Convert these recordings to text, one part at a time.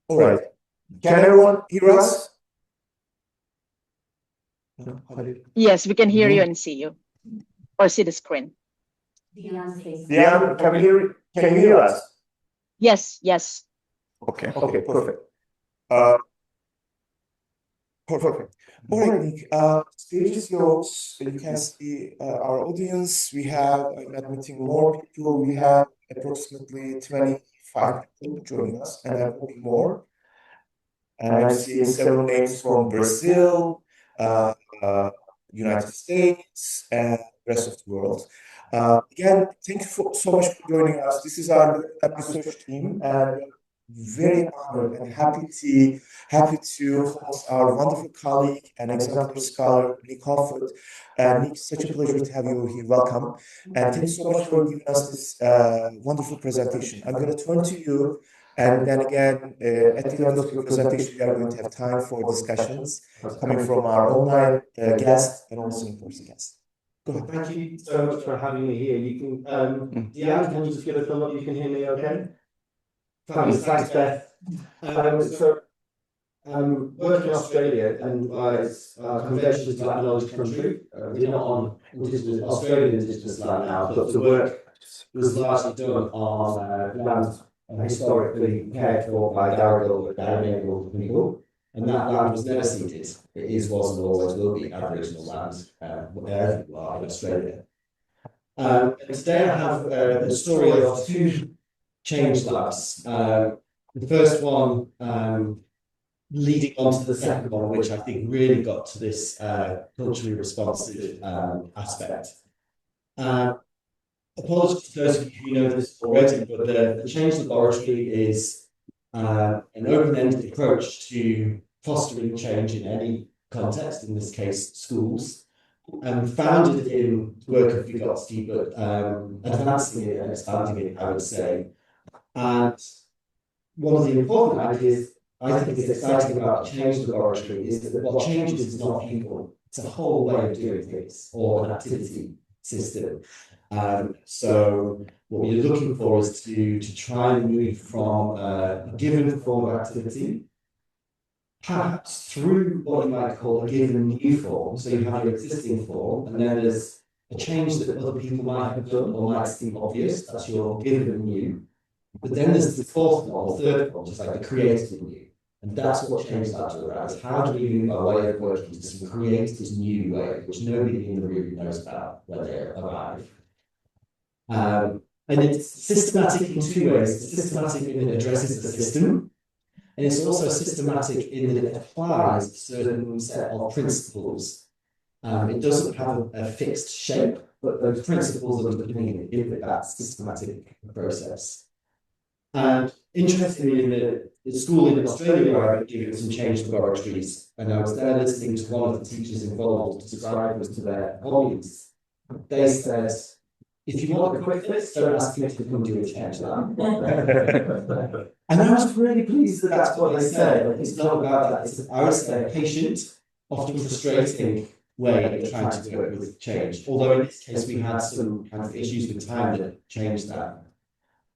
All right. Can everyone hear us? Yes, we can hear you and see you, or see the screen. Diane, can you hear us? Yes, yes. Okay, perfect. Perfect. All right, Nick, stage is yours. You can see our audience. We have, I'm admitting more people. We have approximately 25 people joining us, and I'm hoping more. And I'm seeing several names from Brazil, United States, and the rest of the world. Again, thank you so much for joining us. This is our research team, and very honored and happy to host our wonderful colleague and exemplary scholar, Nick Hopwood. Nick, such a pleasure to have you here. Welcome. And thanks so much for giving us this wonderful presentation. I'm going to turn to you. And then again, at the end of your presentation, we are going to have time for discussions coming from our online guests and also in-person guests. Go ahead. Thank you so much for having me here. You can, Deanne, can you just give a thumb up? You can hear me okay? Fabulous, thanks, Beth. Working in Australia and conventions to acknowledge country. We're not on Australian Indigenous land now, but the work was largely done on land historically cared for by Darrigal people, and that land was never ceded. It is, was, and always will be Aboriginal land, wherever you are in Australia. And today I have a story of two change labs. The first one leading on to the second one, which I think really got to this culturally responsive aspect. Apologies to those of you who know this already, but the Change Laboratory is an open-ended approach to fostering change in any context, in this case, schools, founded in the work of Vygotsky, but advancing it and expanding it, I would say. And one of the important ideas I think is exciting about the Change Laboratory is that what changes is not people, it's a whole way of doing things, or an activity system. So what we're looking for is to try and move from a given form of activity, perhaps through what you might call a given new form. So you have your existing form, and then there's a change that other people might have done or might seem obvious, that's your given new. But then there's the fourth one, or third one, just like the creative new. And that's what Change Labs are about, is how do we move our way of working to some creative new way, which nobody in the room knows about when they arrive. And it's systematic in two ways. It's systematic in that it addresses the system, and it's also systematic in that it applies a certain set of principles. It doesn't have a fixed shape, but those principles underpinning it give it that systematic process. And interestingly, the school in Australia where I've been given some Change Laboratories, and I was there listening to one of the teachers involved describe us to their colleagues. They said, if you want a quick fix, don't ask me to come do a change lab. And I was really pleased that that's what they say. It's not about that. It's, I would say, a patient, often frustrating way of trying to work with change. Although in this case, we had some kind of issues with time that changed that.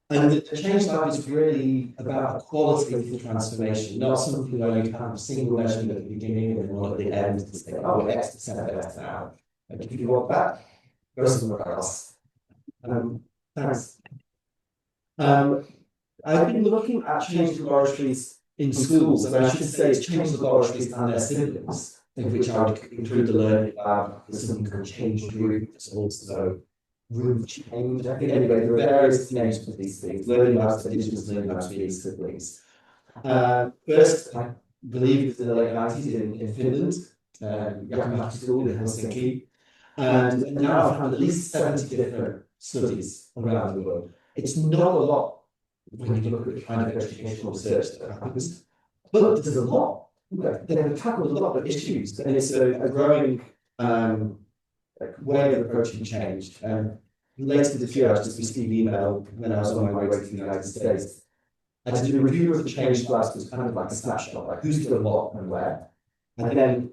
And the Change Lab is really about a qualitative transformation, not something where you have a single measurement at the beginning and one at the end to say, oh, we're X% better now. Like if you want that, go somewhere else. Thanks. I've been looking at Change Laboratories in schools, and I should say it's Change Laboratories and their siblings, in which I would include the Learning Lab, there's something called Change Group, there's also Room Change. I think anyway, there are various names for these things. Learning Labs, Indigenous Learning Labs being siblings. First, I believe it was in the late 90s in Finland, Kathmandu School in Helsinki, and now I've found at least 70 different studies around the world. It's not a lot when you look at the kind of educational research that happens, but there's a lot. They've tackled a lot of issues, and it's a growing way of approaching change. Later this year, I just received an email when I was on my way to the United States. I did a review of the Change Labs, was kind of like a snapshot, like who's done what and where. And then,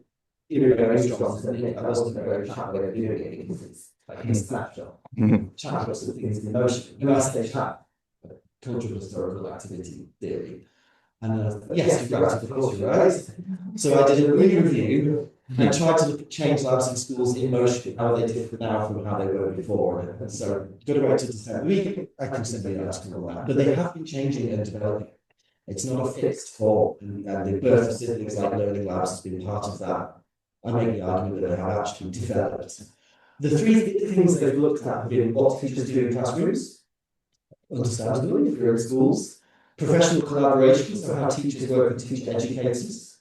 even though Armstrong said, Nick, I wasn't a very chat way of doing it because it's like a snapshot. Chat puts the things in motion. When I say chat, cultural historical activity theory. And I thought, yes, you're right, of course, you're right. So I did a review and tried to look at change labs in schools in motion, how they differ now from how they were before. And so got to wait till December. I can send you an article on that. But they have been changing and developing. It's not a fixed form. And the birth of things like learning labs has been part of that. I make the argument that they have actually developed. The three things they've looked at have been what teachers do in classrooms, understandably, if you're in schools, professional collaboration, so how teachers work with teacher educators,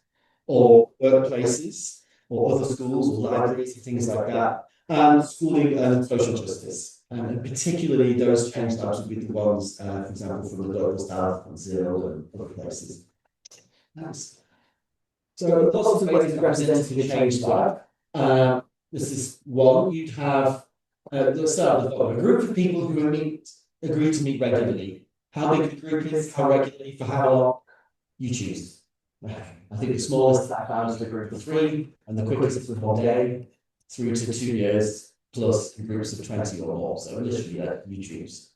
or workplaces, or other schools, or libraries, and things like that, and schooling and social justice. And particularly those change labs would be the ones, for example, from the Global South and Zero and other places. Nice. So lots of ways of representing a change lab. This is one. You'd have, let's start with a group of people who agree to meet regularly. How big the group is, how regularly, for how long, you choose. I think the smallest that I found is a group of 3, and the quickest was 1 day, through to 2 years, plus in groups of 20 or more. So literally, you choose.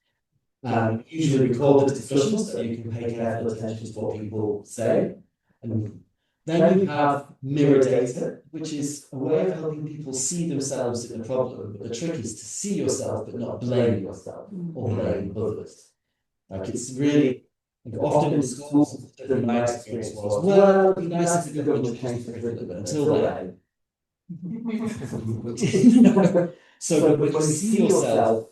Usually record the discussions so you can pay careful attention to what people say. And then you have mirror data, which is a way of helping people see themselves in the problem. But the trick is to see yourself, but not blame yourself or blame others. Like it's really, like often in schools, my experience was, well, it'd be nice if we could go change the curriculum, but until then. So when you see yourself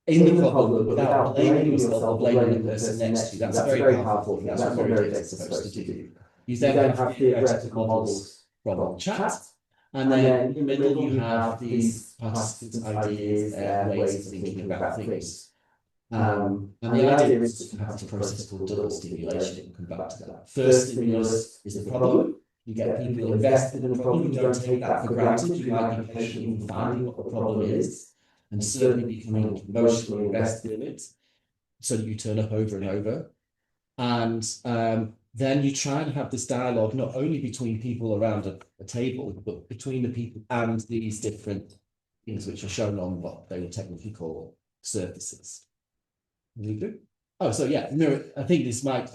in the problem without blaming yourself or blaming the person next to you, that's very powerful. That's what mirror data is supposed to do. You then have theoretical models from chat, and then in the middle you have these participants' ideas and ways of thinking about things. And the idea is to have this process called double stimulation. We'll come back to that. First stimulus is the problem. You get people invested in the problem. You don't take that for granted. You might be patient in finding what the problem is, and certainly becoming emotionally invested in it, so that you turn up over and over. And then you try and have this dialogue not only between people around a table, but between the people and these different things which are shown on what they would technically call surfaces. Really good. Oh, so yeah, mirror. I think this might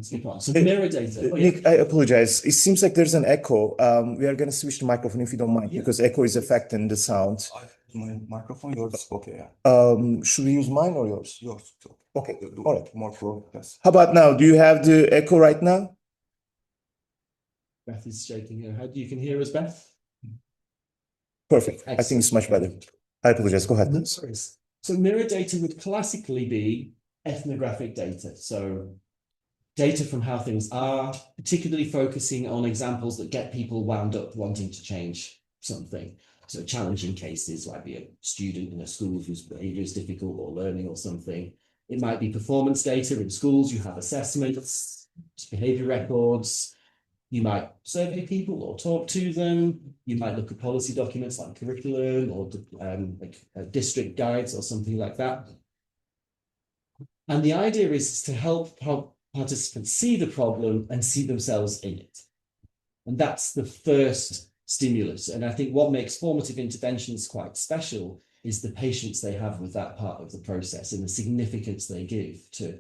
speak on. So mirror data. Nick, I apologize. It seems like there's an echo. We are going to switch the microphone if you don't mind, because echo is affecting the sound. My microphone, yours. Okay, Should we use mine or yours? yours. Okay, all right. More flow. Yes. How about now? Do you have the echo right now? Beth is shaking her head. You can hear us, Beth? Perfect. I think it's much better. I apologize. Go ahead. No worries. So mirror data would classically be ethnographic data. So data from how things are, particularly focusing on examples that get people wound up wanting to change something. So challenging cases might be a student in a school whose behavior is difficult or learning or something. It might be performance data in schools. You have assessments, behavior records. You might survey people or talk to them. You might look at policy documents like curriculum or district guides or something like that. And the idea is to help participants see the problem and see themselves in it. And that's the first stimulus. And I think what makes formative interventions quite special is the patience they have with that part of the process and the significance they give to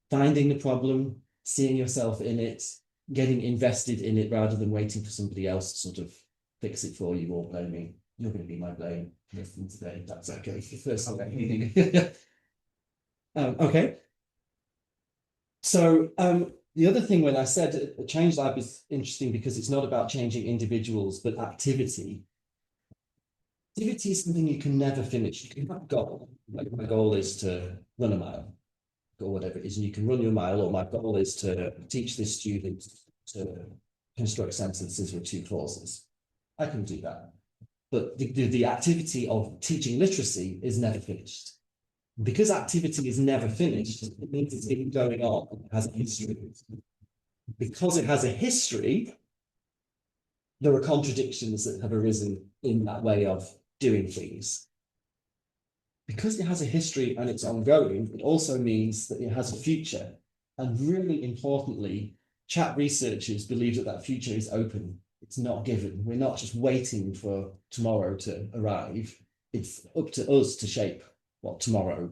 finding the problem, seeing yourself in it, getting invested in it rather than waiting for somebody else to sort of fix it for you or blaming. You're going to be my blame today. That's okay. First thing. Okay. So the other thing when I said a change lab is interesting because it's not about changing individuals, but activity. Activity is something you can never finish. You can have a goal. Like my goal is to run a mile or whatever it is, and you can run your mile, or my goal is to teach this student to construct sentences with 2 clauses. I can do that. But the activity of teaching literacy is never finished. Because activity is never finished, it means it's been going on, it has a history. Because it has a history, there are contradictions that have arisen in that way of doing things. Because it has a history and it's ongoing, it also means that it has a future. And really importantly, chat researchers believe that that future is open. It's not given. We're not just waiting for tomorrow to arrive. It's up to us to shape what tomorrow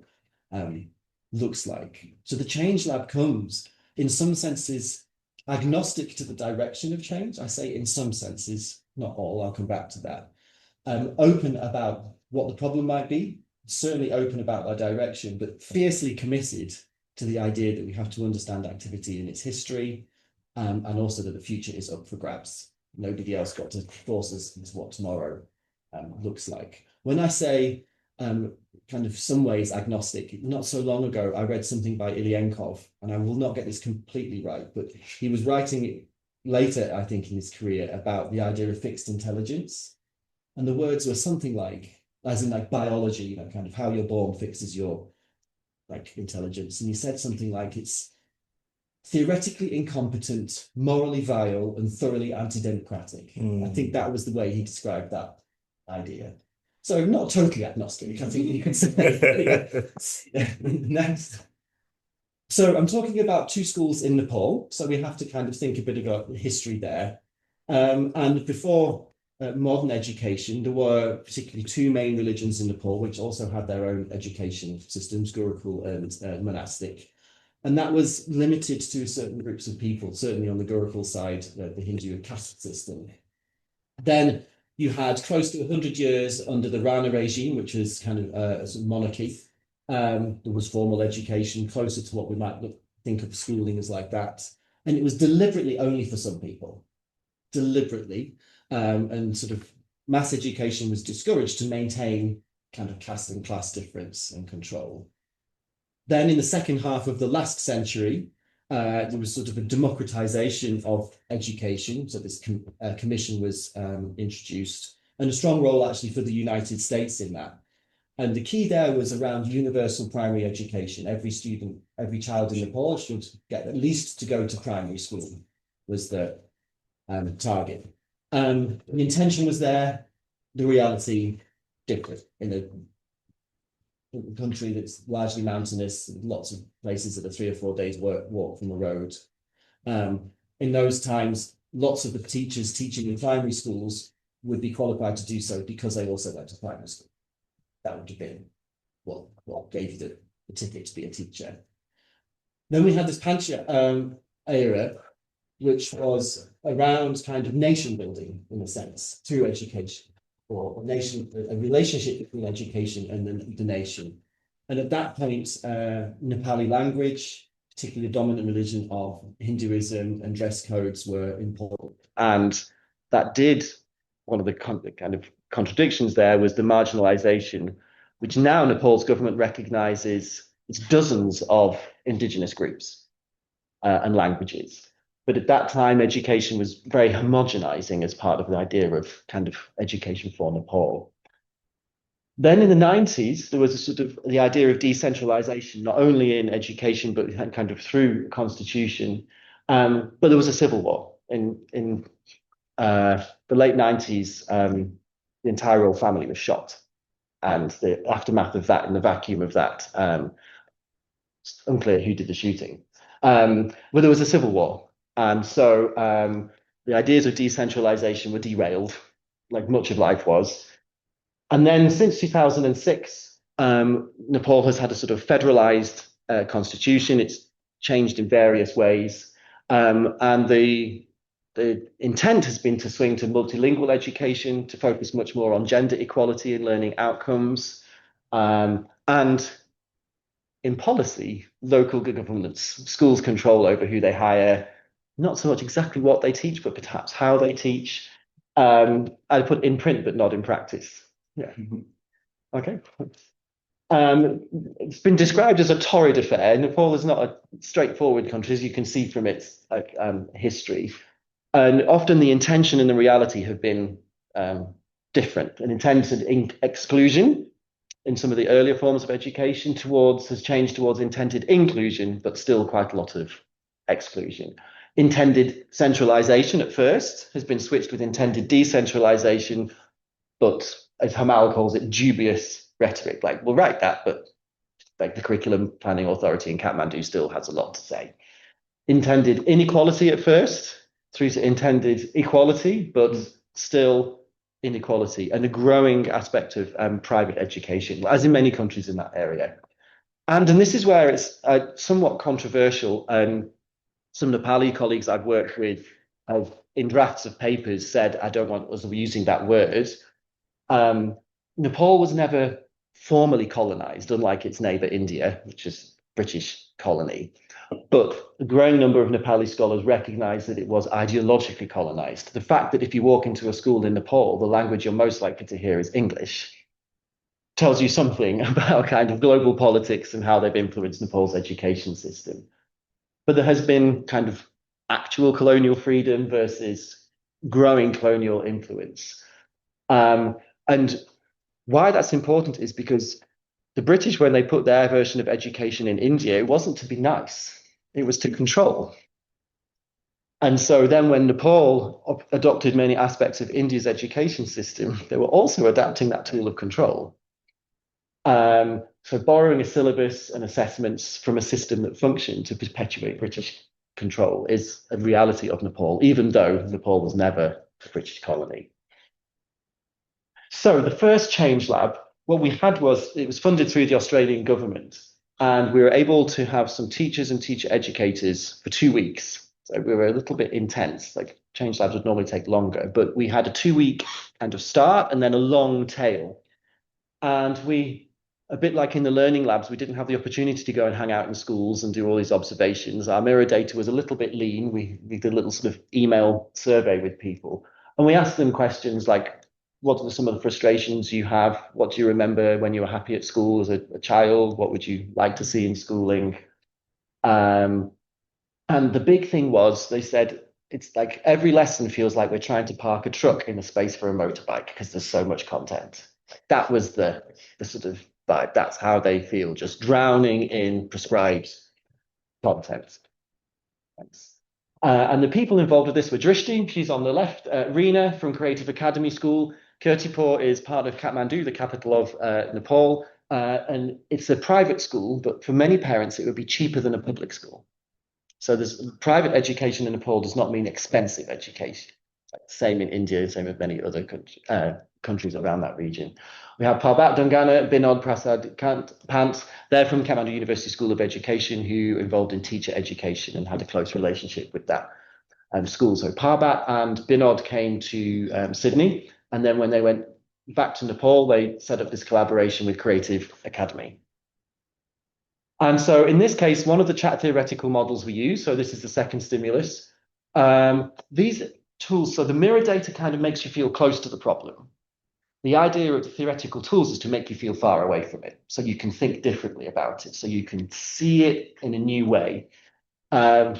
looks like. So the Change Lab comes, in some senses, agnostic to the direction of change. I say in some senses, not all, I'll come back to that. Open about what the problem might be, certainly open about our direction, but fiercely committed to the idea that we have to understand activity in its history, and also that the future is up for grabs. Nobody else got to force us into what tomorrow looks like. When I say kind of some ways agnostic, not so long ago, I read something by Ilyenkov, and I will not get this completely right, but he was writing later, I think, in his career about the idea of fixed intelligence. And the words were something like, as in like biology, you know, kind of how you're born fixes your like intelligence. And he said something like, it's theoretically incompetent, morally vile, and thoroughly anti-democratic. I think that was the way he described that idea. So not totally agnostic, I think you could say. Next. So I'm talking about two schools in Nepal. So we have to kind of think a bit about history there. And before modern education, there were particularly two main religions in Nepal, which also had their own education systems, Gurukul and monastic. And that was limited to certain groups of people, certainly on the Gurukul side, the Hindu and caste system. Then you had close to 100 years under the Rana regime, which was kind of a sort of monarchy. There was formal education, closer to what we might think of schooling as like that. And it was deliberately only for some people, deliberately. And sort of mass education was discouraged to maintain kind of caste and class difference and control. Then in the second half of the last century, there was sort of a democratization of education. So this commission was introduced, and a strong role actually for the United States in that. And the key there was around universal primary education. Every student, every child in Nepal should get at least to go to primary school, was the target. The intention was there, the reality differed in a country that's largely mountainous, lots of places that are 3 or 4 days walk from the road. In those times, lots of the teachers teaching in primary schools would be qualified to do so because they also went to primary school. That would have been what gave you the ticket to be a teacher. Then we had this Pancha era, which was around kind of nation building in a sense through education, or a relationship between education and the nation. And at that point, Nepali language, particularly the dominant religion of Hinduism, and dress codes were important. And that did, one of the kind of contradictions there was the marginalization, which now Nepal's government recognizes it's dozens of indigenous groups and languages. But at that time, education was very homogenizing as part of the idea of kind of education for Nepal. Then in the 90s, there was a sort of the idea of decentralization, not only in education, but kind of through constitution. But there was a civil war in the late 90s. The entire royal family was shot, and the aftermath of that, in the vacuum of that, it's unclear who did the shooting. But there was a civil war. And so the ideas of decentralization were derailed, like much of life was. And then since 2006, Nepal has had a sort of federalized constitution. It's changed in various ways. And the intent has been to swing to multilingual education, to focus much more on gender equality and learning outcomes. And in policy, local governments, schools control over who they hire, not so much exactly what they teach, but perhaps how they teach. I put in print, but not in practice. Yeah. Okay. It's been described as a torrid affair. Nepal is not a straightforward country, as you can see from its history. And often the intention and the reality have been different. An intended exclusion in some of the earlier forms of education has changed towards intended inclusion, but still quite a lot of exclusion. Intended centralization at first has been switched with intended decentralization, but as Hamal calls it, dubious rhetoric. Like, we'll write that, but like the Curriculum Planning Authority in Kathmandu still has a lot to say. Intended inequality at first, through to intended equality, but still inequality, and a growing aspect of private education, as in many countries in that area. And this is where it's somewhat controversial. some Nepali colleagues I've worked with have, in drafts of papers, said, I don't want us using that word. Nepal was never formally colonized, unlike its neighbor India, which is British colony. But a growing number of Nepali scholars recognize that it was ideologically colonized. The fact that if you walk into a school in Nepal, the language you're most likely to hear is English tells you something about kind of global politics and how they've influenced Nepal's education system. But there has been kind of actual colonial freedom versus growing colonial influence. And why that's important is because the British, when they put their version of education in India, it wasn't to be nice, it was to control. And so then when Nepal adopted many aspects of India's education system, they were also adapting that tool of control. So borrowing a syllabus and assessments from a system that functioned to perpetuate British control is a reality of Nepal, even though Nepal was never a British colony. So the first Change Lab, what we had was, it was funded through the Australian government, and we were able to have some teachers and teacher educators for 2 weeks. So we were a little bit intense, like Change Labs would normally take longer, but we had a 2-week kind of start and then a long tail. And we, a bit like in the learning labs, we didn't have the opportunity to go and hang out in schools and do all these observations. Our mirror data was a little bit lean. We did a little sort of email survey with people, and we asked them questions like, what are some of the frustrations you have? What do you remember when you were happy at school as a child? What would you like to see in schooling? And the big thing was, they said, it's like every lesson feels like we're trying to park a truck in a space for a motorbike because there's so much content. That was the sort of vibe. That's how they feel, just drowning in prescribed content. Thanks. And the people involved with this were Drishti, she's on the left, Reena from Creative Academy School. Kirtipur is part of Kathmandu, the capital of Nepal. And it's a private school, but for many parents, it would be cheaper than a public school. So there's private education in Nepal does not mean expensive education. Same in India, same with many other countries around that region. We have Parbat Dungana, Binod Prasad Pant. They're from Kathmandu University School of Education, who are involved in teacher education and had a close relationship with that school. So Parbat and Binod came to Sydney, and then when they went back to Nepal, they set up this collaboration with Creative Academy. And so in this case, one of the chat theoretical models we use, so this is the second stimulus, these tools, so the mirror data kind of makes you feel close to the problem. The idea of the theoretical tools is to make you feel far away from it, so you can think differently about it, so you can see it in a new way. So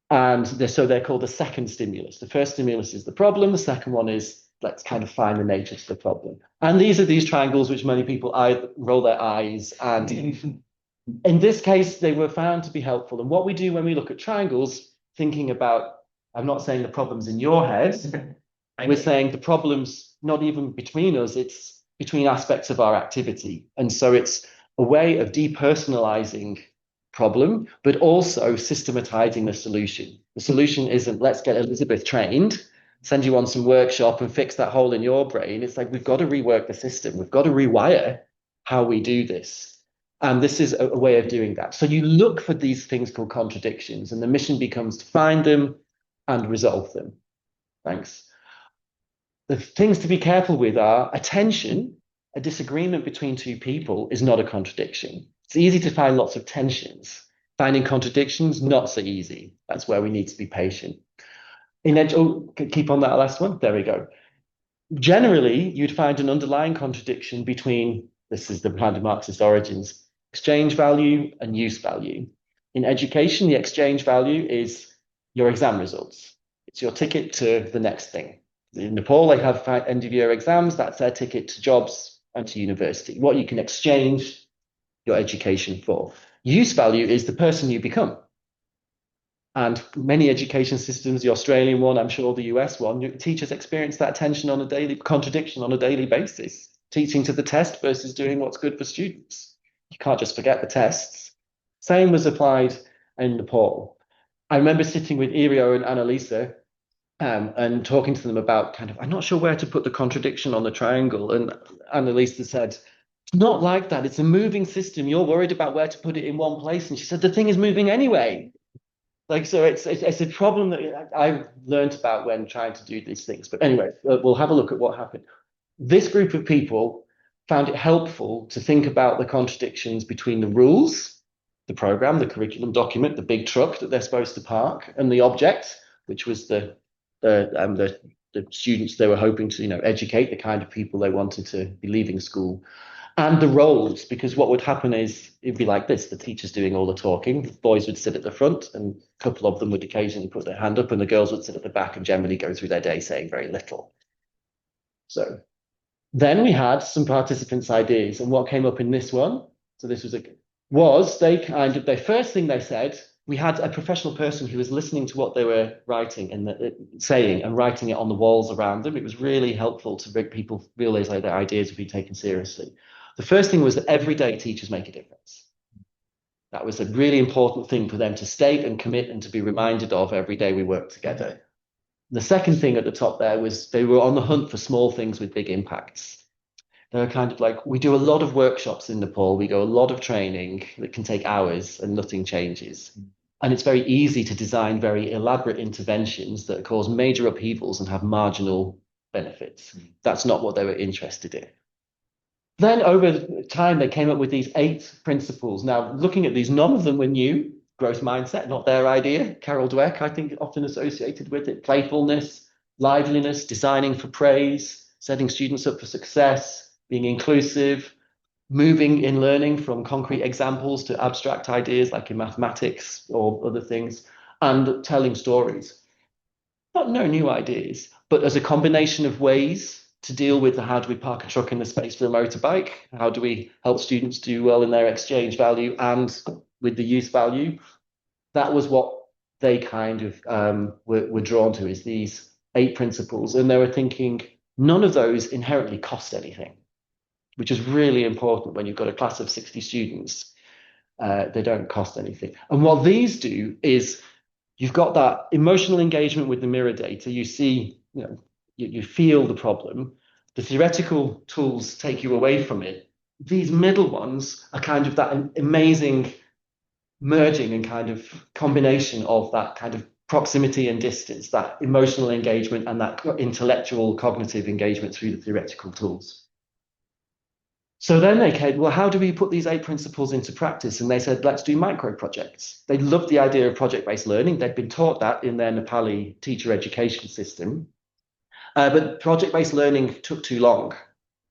they're called the second stimulus. The first stimulus is the problem. The second one is let's kind of find the nature to the problem. And these are these triangles which many people roll their eyes. And in this case, they were found to be helpful. And what we do when we look at triangles, thinking about, I'm not saying the problems in your head, we're saying the problems not even between us, it's between aspects of our activity. And so it's a way of depersonalizing problem, but also systematizing the solution. The solution isn't let's get Elizabeth trained, send you on some workshop and fix that hole in your brain. It's like we've got to rework the system. We've got to rewire how we do this. And this is a way of doing that. So you look for these things called contradictions, and the mission becomes to find them and resolve them. Thanks. The things to be careful with are attention. A disagreement between two people is not a contradiction. It's easy to find lots of tensions. Finding contradictions, not so easy. That's where we need to be patient. Keep on that last one. There we go. Generally, you'd find an underlying contradiction between, this is the kind of Marxist origins, exchange value and use value. In education, the exchange value is your exam results. It's your ticket to the next thing. In Nepal, they have end of year exams. That's their ticket to jobs and to university. What you can exchange your education for. Use value is the person you become. And many education systems, the Australian one, I'm sure the US one, teachers experience that tension on a daily, contradiction on a daily basis. Teaching to the test versus doing what's good for students. You can't just forget the tests. Same was applied in Nepal. I remember sitting with Irio and Annalisa and talking to them about kind of, I'm not sure where to put the contradiction on the triangle. And Annalisa said, it's not like that. It's a moving system. You're worried about where to put it in one place. And she said, the thing is moving anyway. Like, so it's a problem that I learned about when trying to do these things. But anyway, we'll have a look at what happened. This group of people found it helpful to think about the contradictions between the rules, the program, the curriculum document, the big truck that they're supposed to park, and the object, which was the students they were hoping to, educate, the kind of people they wanted to be leaving school, and the roles, because what would happen is it'd be like this: the teacher's doing all the talking, the boys would sit at the front, and a couple of them would occasionally put their hand up, and the girls would sit at the back and generally go through their day saying very little. So then we had some participants' ideas, and what came up in this one, so this was their first thing they said, we had a professional person who was listening to what they were writing and saying and writing it on the walls around them. It was really helpful to make people realize like their ideas would be taken seriously. The first thing was that every day teachers make a difference. That was a really important thing for them to state and commit and to be reminded of every day we work together. The second thing at the top there was they were on the hunt for small things with big impacts. They're kind of like, we do a lot of workshops in Nepal, we go a lot of training that can take hours and nothing changes. And it's very easy to design very elaborate interventions that cause major upheavals and have marginal benefits. That's not what they were interested in. Then over time, they came up with these 8 principles. Now, looking at these, none of them were new. Growth mindset, not their idea. Carol Dweck, I think, often associated with it. Playfulness, liveliness, designing for praise, setting students up for success, being inclusive, moving in learning from concrete examples to abstract ideas like in mathematics or other things, and telling stories. No new ideas, but as a combination of ways to deal with how do we park a truck in the space for a motorbike? How do we help students do well in their exchange value and with the use value? That was what they kind of were drawn to, is these 8 principles. And they were thinking none of those inherently cost anything, which is really important when you've got a class of 60 students. They don't cost anything. And what these do is you've got that emotional engagement with the mirror data. You see, you feel the problem. The theoretical tools take you away from it. These middle ones are kind of that amazing merging and kind of combination of that kind of proximity and distance, that emotional engagement and that intellectual cognitive engagement through the theoretical tools. So then they came, well, how do we put these 8 principles into practice? And they said, let's do micro projects. They loved the idea of project-based learning. They'd been taught that in their Nepali teacher education system. But project-based learning took too long.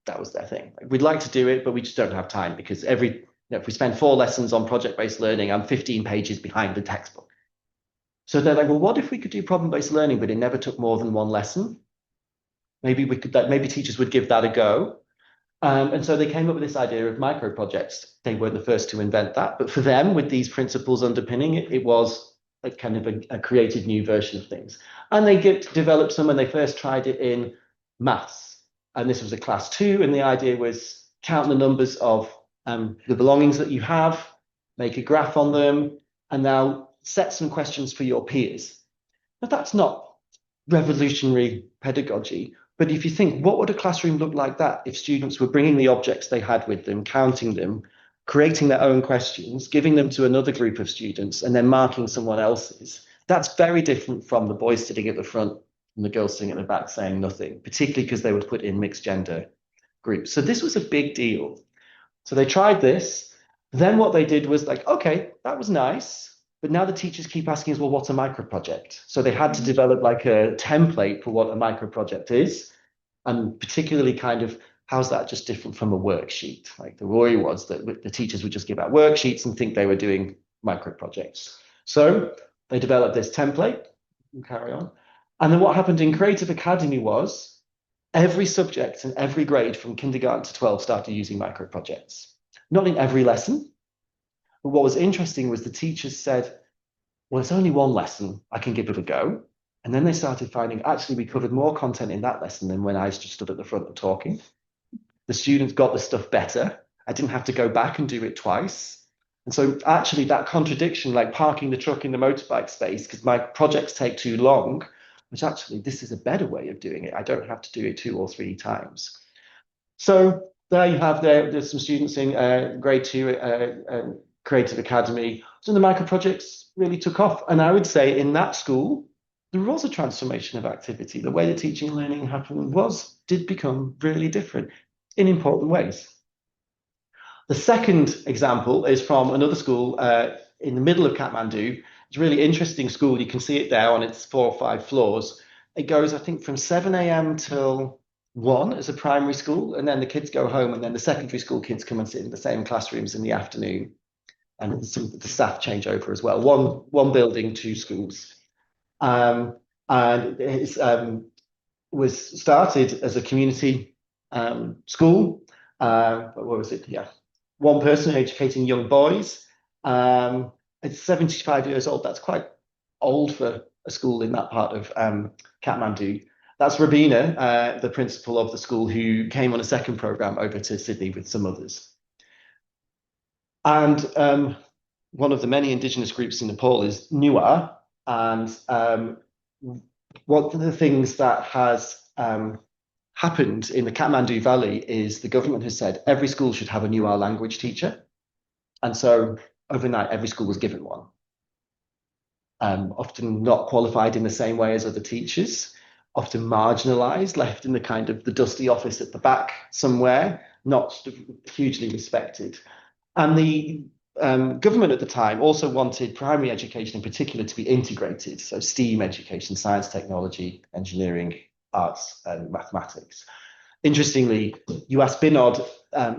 That was their thing. We'd like to do it, but we just don't have time because if we spend 4 lessons on project-based learning, I'm 15 pages behind the textbook. So they're like, well, what if we could do problem-based learning, but it never took more than 1 lesson? Maybe teachers would give that a go. And so they came up with this idea of micro projects. They weren't the first to invent that, but for them, with these principles underpinning it, it was a kind of a created new version of things. And they developed some when they first tried it in maths. And this was a class 2, and the idea was count the numbers of the belongings that you have, make a graph on them, and now set some questions for your peers. But that's not revolutionary pedagogy. But if you think, what would a classroom look like that if students were bringing the objects they had with them, counting them, creating their own questions, giving them to another group of students, and then marking someone else's? That's very different from the boys sitting at the front and the girls sitting at the back saying nothing, particularly because they were put in mixed gender groups. So this was a big deal. So they tried this. Then what they did was like, okay, that was nice. But now the teachers keep asking us, well, what's a micro project? So they had to develop like a template for what a micro project is. And particularly kind of, how's that just different from a worksheet? Like the worry was that the teachers would just give out worksheets and think they were doing micro projects. So they developed this template. We'll carry on. And then what happened in Creative Academy was every subject and every grade from kindergarten to 12 started using micro projects. Not in every lesson. But what was interesting was the teachers said, well, it's only 1 lesson. I can give it a go. And then they started finding, actually, we covered more content in that lesson than when I just stood at the front and talking. The students got the stuff better. I didn't have to go back and do it twice. And so actually that contradiction, like parking the truck in the motorbike space because my projects take too long, which actually this is a better way of doing it. I don't have to do it 2 or 3 times. So there you have there's some students in grade 2 creative academy. So the micro projects really took off. And I would say in that school, there was a transformation of activity. The way that teaching and learning happened did become really different in important ways. The second example is from another school in the middle of Kathmandu. It's a really interesting school. You can see it there on its 4 or 5 floors. It goes, I think, from 7 a.m. till 1 as a primary school, and then the kids go home, and then the secondary school kids come and sit in the same classrooms in the afternoon. And the staff change over as well. One building, 2 schools. And it was started as a community school. What was it? Yeah. One person educating young boys. It's 75 years old. That's quite old for a school in that part of Kathmandu. That's Rabina, the principal of the school, who came on a second program over to Sydney with some others. And one of the many Indigenous groups in Nepal is Nuar. And one of the things that has happened in the Kathmandu Valley is the government has said every school should have a Nuar language teacher. And so overnight, every school was given one. Often not qualified in the same way as other teachers, often marginalized, left in the kind of the dusty office at the back somewhere, not hugely respected. And the government at the time also wanted primary education in particular to be integrated. So STEAM education, science, technology, engineering, arts, and mathematics. Interestingly, you asked Binod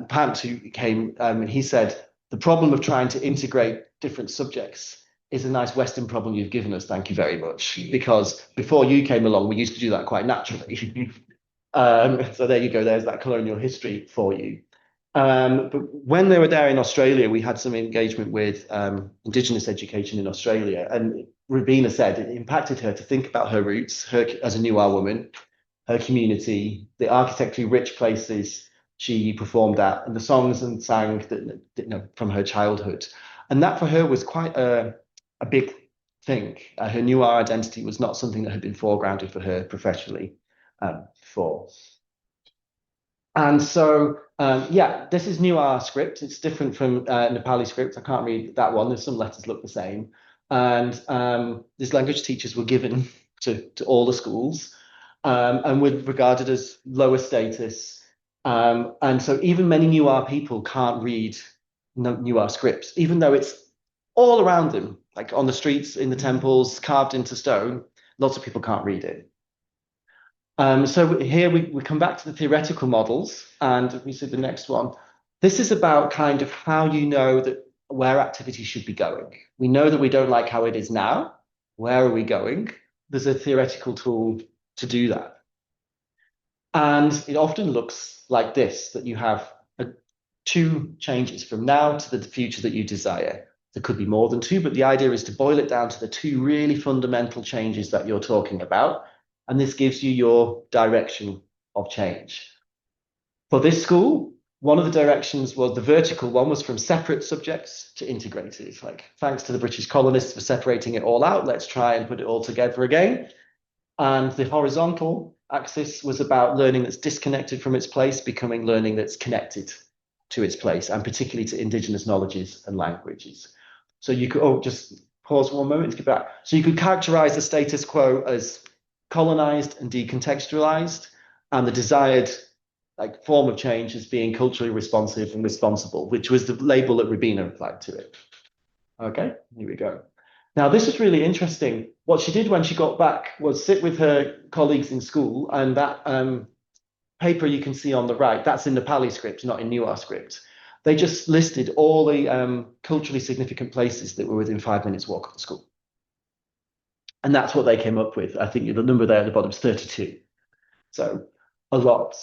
Pant, who came, and he said, the problem of trying to integrate different subjects is a nice Western problem you've given us, thank you very much. Because before you came along, we used to do that quite naturally. So there you go, there's that colonial history for you. But when they were there in Australia, we had some engagement with Indigenous education in Australia. And Rabina said it impacted her to think about her roots, her as a Nuar woman, her community, the architecturally rich places she performed at, and the songs and sang that, from her childhood. And that for her was quite a big thing. Her Nuar identity was not something that had been foregrounded for her professionally before. And so, this is Nuar script. It's different from Nepali script. I can't read that one. There's some letters look the same. And these language teachers were given to all the schools and were regarded as lower status. And so even many Nuar people can't read Nuar scripts, even though it's all around them, like on the streets, in the temples, carved into stone. Lots of people can't read it. So here we come back to the theoretical models, and we see the next one. This is about kind of how you know that where activity should be going. We know that we don't like how it is now. Where are we going? There's a theoretical tool to do that. And it often looks like this, that you have 2 changes from now to the future that you desire. There could be more than 2, but the idea is to boil it down to the 2 really fundamental changes that you're talking about. And this gives you your direction of change. For this school, one of the directions was the vertical one was from separate subjects to integrated. Like, thanks to the British colonists for separating it all out, let's try and put it all together again. And the horizontal axis was about learning that's disconnected from its place, becoming learning that's connected to its place, and particularly to Indigenous knowledges and languages. So you could, just pause one moment to get back. So you could characterize the status quo as colonized and decontextualized, and the desired form of change as being culturally responsive and responsible, which was the label that Rabina applied to it. Okay, here we go. Now, this is really interesting. What she did when she got back was sit with her colleagues in school, and that paper you can see on the right, that's in Nepali script, not in Nuar script. They just listed all the culturally significant places that were within 5 minutes walk of the school. And that's what they came up with. I think the number there at the bottom is 32. So a lot.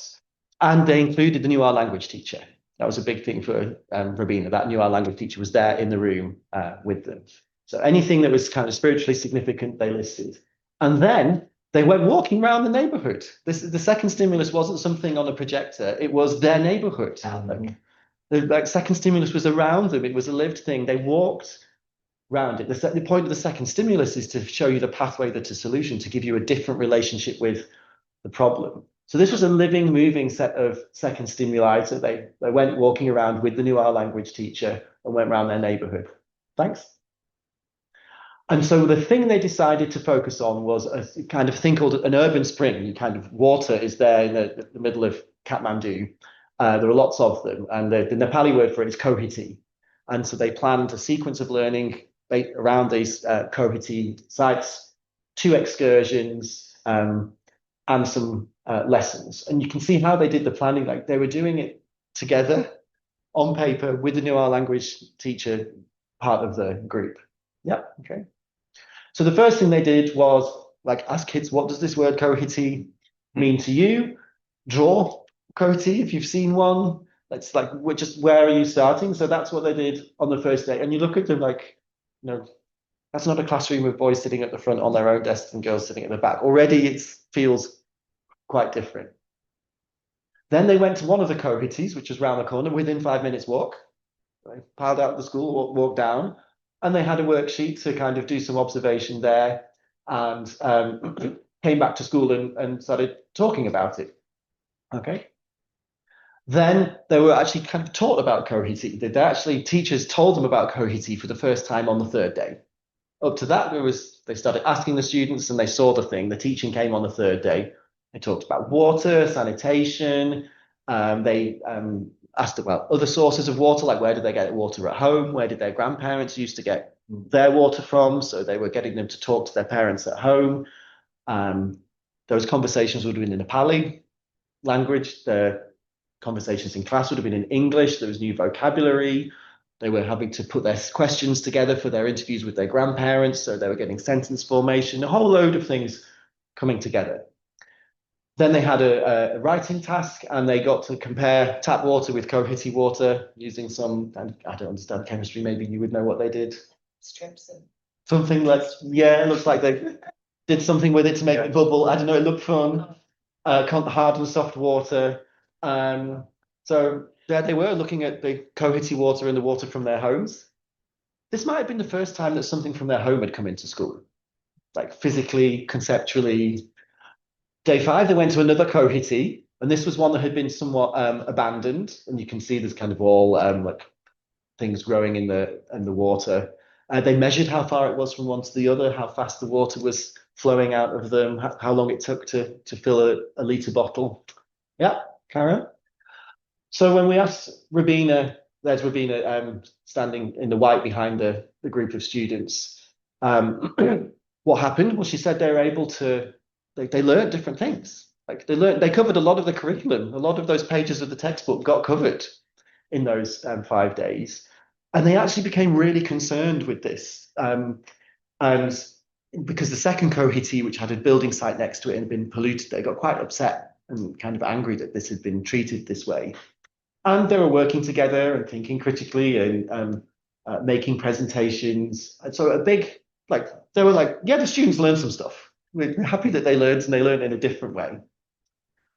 And they included the Nuar language teacher. That was a big thing for Rabina. That Nuar language teacher was there in the room with them. So anything that was kind of spiritually significant, they listed. And then they went walking around the neighborhood. The second stimulus wasn't something on a projector. It was their neighborhood. The second stimulus was around them. It was a lived thing. They walked around it. The point of the second stimulus is to show you the pathway to solution, to give you a different relationship with the problem. So this was a living, moving set of second stimuli. So they went walking around with the new R language teacher and went around their neighborhood. Thanks. And so the thing they decided to focus on was a kind of thing called an urban spring. You kind of water is there in the middle of Kathmandu. There are lots of them, and the Nepali word for it is kohiti. And so they planned a sequence of learning around these kohiti sites, 2 excursions, and some lessons. And you can see how they did the planning. Like they were doing it together on paper with the new R language teacher, part of the group. Yeah, okay. So the first thing they did was like ask kids, what does this word kohiti mean to you? Draw kohiti if you've seen one. It's like, where are you starting? So that's what they did on the first day. And you look at them like, that's not a classroom with boys sitting at the front on their own desks and girls sitting at the back. Already it feels quite different. Then they went to one of the kohitis, which was round the corner, within 5 minutes walk. They piled out of the school, walked down, and they had a worksheet to kind of do some observation there, and came back to school and started talking about it. Okay. Then they were actually kind of taught about kohiti. Teachers told them about kohiti for the first time on the 3rd day. Up to that, they started asking the students and they saw the thing. The teaching came on the 3rd day. They talked about water, sanitation. They asked about other sources of water, like where did they get water at home? Where did their grandparents used to get their water from? So they were getting them to talk to their parents at home. Those conversations would have been in Nepali language. The conversations in class would have been in English. There was new vocabulary. They were having to put their questions together for their interviews with their grandparents. So they were getting sentence formation, a whole load of things coming together. Then they had a writing task, and they got to compare tap water with kohiti water using some, I don't understand chemistry, maybe you would know what they did. Strips and Something like, yeah, it looks like they did something with it to make it bubble. I don't know, it looked fun. Hard and soft water. So there they were looking at the kohiti water and the water from their homes. This might have been the first time that something from their home had come into school, like physically, conceptually. Day 5, they went to another kohiti, and this was one that had been somewhat abandoned. And you can see there's kind of all like things growing in the water. They measured how far it was from one to the other, how fast the water was flowing out of them, how long it took to fill a litre bottle. Yeah, Karen? So when we asked Rabina, there's Rabina standing in the white behind the group of students, what happened? Well, she said they were able to, they learned different things. Like they covered a lot of the curriculum. A lot of those pages of the textbook got covered in those 5 days. And they actually became really concerned with this. And because the second kohiti, which had a building site next to it and had been polluted, they got quite upset and kind of angry that this had been treated this way. And they were working together and thinking critically and making presentations. And so they were like, yeah, the students learned some stuff. We're happy that they learned, and they learned in a different way.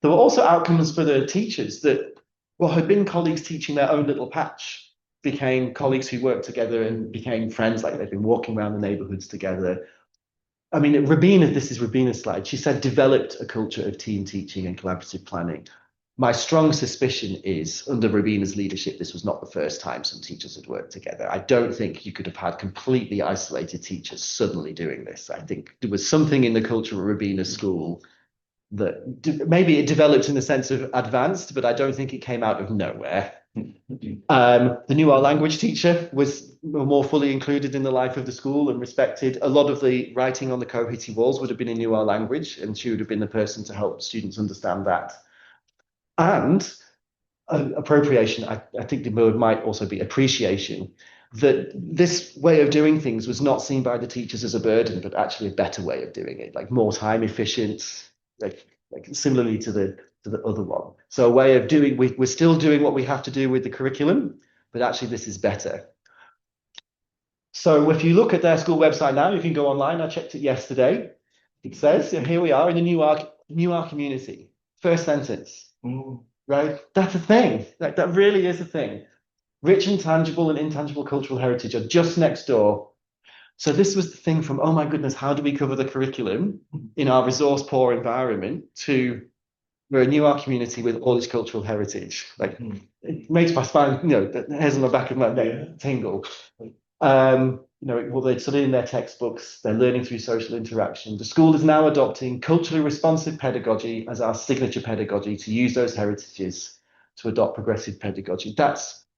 There were also outcomes for the teachers that what had been colleagues teaching their own little patch became colleagues who worked together and became friends, like they've been walking around the neighborhoods together. I mean, Rabina, this is Rabina's slide. She said, developed a culture of team teaching and collaborative planning. My strong suspicion is, under Rabina's leadership, this was not the first time some teachers had worked together. I don't think you could have had completely isolated teachers suddenly doing this. I think there was something in the culture of Rabina's school that maybe it developed in the sense of advanced, but I don't think it came out of nowhere. The new R language teacher was more fully included in the life of the school and respected. A lot of the writing on the kohiti walls would have been in new R language, and she would have been the person to help students understand that. And appropriation, I think the word might also be appreciation, that this way of doing things was not seen by the teachers as a burden, but actually a better way of doing it, like more time efficient, like similarly to the other one. So a way of doing, we're still doing what we have to do with the curriculum, but actually this is better. So if you look at their school website now, you can go online. I checked it yesterday. It says, and here we are in the new R community. First sentence, right? That's a thing. That really is a thing. Rich and tangible and intangible cultural heritage are just next door. So this was the thing from, oh my goodness, how do we cover the curriculum in our resource poor environment, to we're a new art community with all its cultural heritage. Like it makes my spine, the hairs on the back of my neck tingle. Well, they study in their textbooks, they're learning through social interaction. The school is now adopting culturally responsive pedagogy as our signature pedagogy to use those heritages to adopt progressive pedagogy.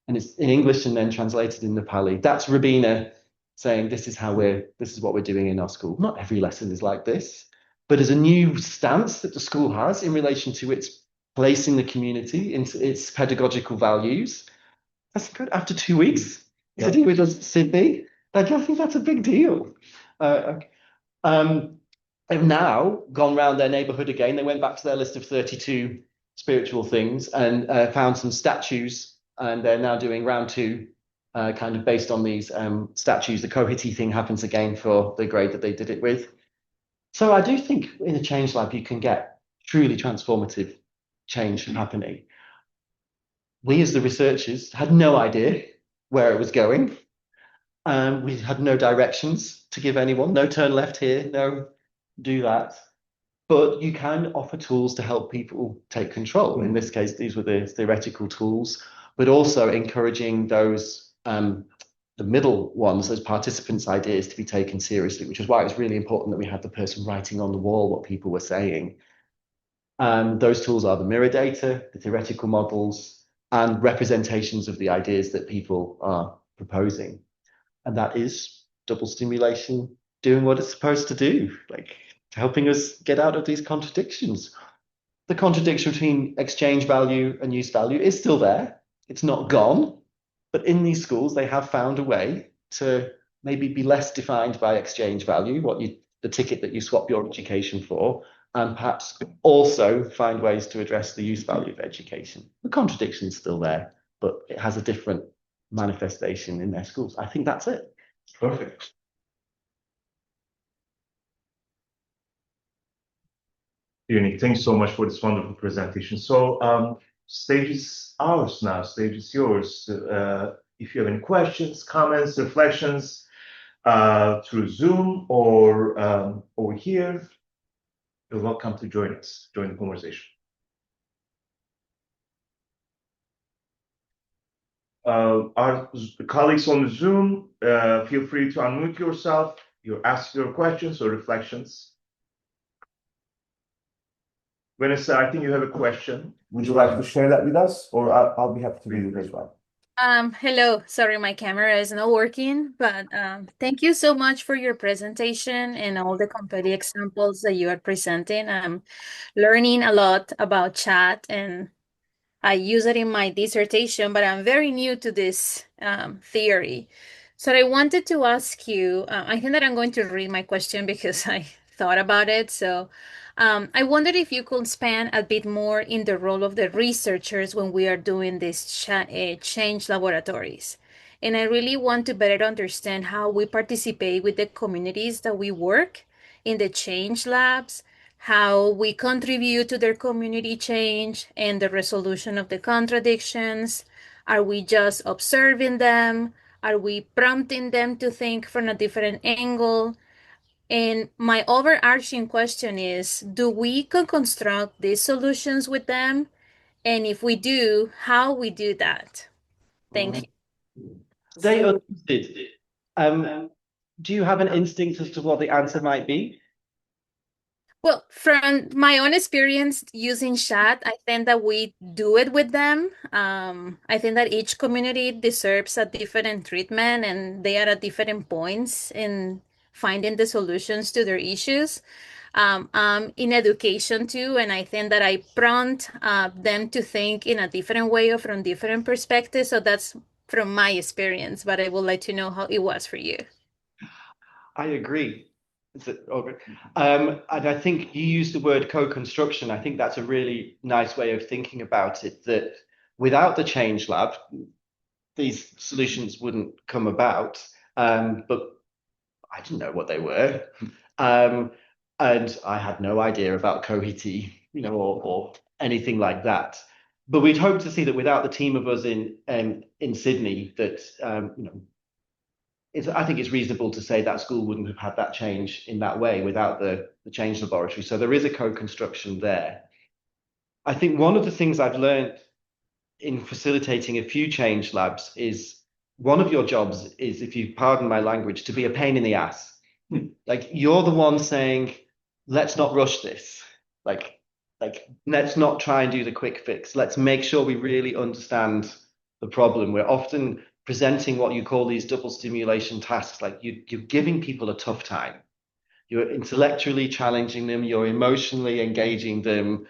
And it's in English and then translated in Nepali. That's Rabina saying this is what we're doing in our school. Not every lesson is like this, but as a new stance that the school has in relation to its placing the community into its pedagogical values. That's good. After 2 weeks sitting with us, Sydney, I think that's a big deal. They've now gone round their neighbourhood again. They went back to their list of 32 spiritual things and found some statues, and they're now doing round 2, kind of based on these statues. The Kohiti thing happens again for the grade that they did it with. So I do think in a change lab, you can get truly transformative change happening. We as the researchers had no idea where it was going. We had no directions to give anyone, no turn left here, no do that. But you can offer tools to help people take control. In this case, these were the theoretical tools, but also encouraging those, the middle ones, those participants' ideas to be taken seriously, which is why it's really important that we had the person writing on the wall what people were saying. Those tools are the mirror data, the theoretical models, and representations of the ideas that people are proposing. And that is double stimulation doing what it's supposed to do, like helping us get out of these contradictions. The contradiction between exchange value and use value is still there. It's not gone. But in these schools, they have found a way to maybe be less defined by exchange value, the ticket that you swap your education for, and perhaps also find ways to address the use value of education. The contradiction is still there, but it has a different manifestation in their schools. I think that's it. Perfect. Unique. Thanks so much for this wonderful presentation. So stage is ours now. Stage is yours. If you have any questions, comments, reflections through Zoom or over here, you're welcome to join us, join the conversation. Our colleagues on the Zoom, feel free to unmute yourself. Ask your questions or reflections. Vanessa, I think you have a question. Would you like to share that with us, or I'll be happy to read it as well? Hello. Sorry, my camera is not working, but thank you so much for your presentation and all the complete examples that you are presenting. I'm learning a lot about chat, and I use it in my dissertation, but I'm very new to this theory. So I wanted to ask you, I think that I'm going to read my question because I thought about it. So I wondered if you could expand a bit more in the role of the researchers when we are doing these change laboratories. And I really want to better understand how we participate with the communities that we work in the change labs, how we contribute to their community change and the resolution of the contradictions. Are we just observing them? Are we prompting them to think from a different angle? And my overarching question is, do we construct these solutions with them? And if we do, how we do that? Thank you. They understood. Do you have an instinct as to what the answer might be? Well, from my own experience using chat, I think that we do it with them. I think that each community deserves a different treatment and they are at different points in finding the solutions to their issues. In education too, and I think that I prompt them to think in a different way or from different perspectives. So that's from my experience, but I would like to know how it was for you. I agree. And I think you used the word co-construction. I think that's a really nice way of thinking about it, that without the Change Lab, these solutions wouldn't come about. But I didn't know what they were. And I had no idea about Kohiti, or anything like that. But we'd hope to see that without the team of us in Sydney, that I think it's reasonable to say that school wouldn't have had that change in that way without the Change Laboratory. So there is a co-construction there. I think one of the things I've learned in facilitating a few change labs is one of your jobs is, if you pardon my language, to be a pain in the ass. Like you're the one saying, let's not rush this. Like let's not try and do the quick fix. Let's make sure we really understand the problem. We're often presenting what you call these double stimulation tasks. Like you're giving people a tough time. You're intellectually challenging them. You're emotionally engaging them.